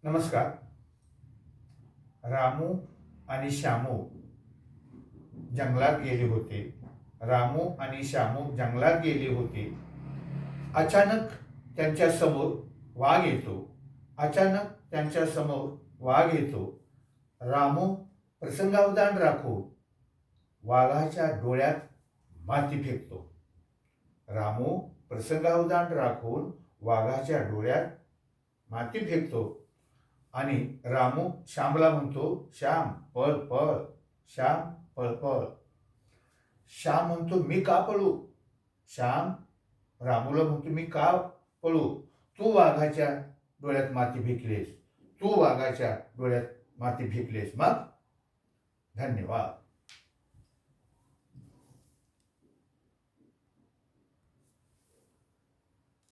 नमस्कार. रामू आणि श्यामू जंगलात गेले होते. रामू आणि श्यामू जंगलात गेले होते. अचानक त्यांच्या समोर वाघ येतो. अचानक त्यांच्या समोर वाघ येतो. रामू प्रसंगावधान राखून वाघाच्या डोळ्यात माती फेकतो. रामू प्रसंगावधान राखून वाघाच्या डोळ्यात माती फेकतो आणि रामू श्यामला म्हणतो, श्याम पळ पळ, श्याम पळ पळ. श्याम म्हणतो, मी का पळू? श्याम रामूला म्हणतो, मी का पळू? तू वाघाच्या डोळ्यात माती फेकलेस, तू वाघाच्या डोळ्यात माती फेकलेस. मग धन्यवाद.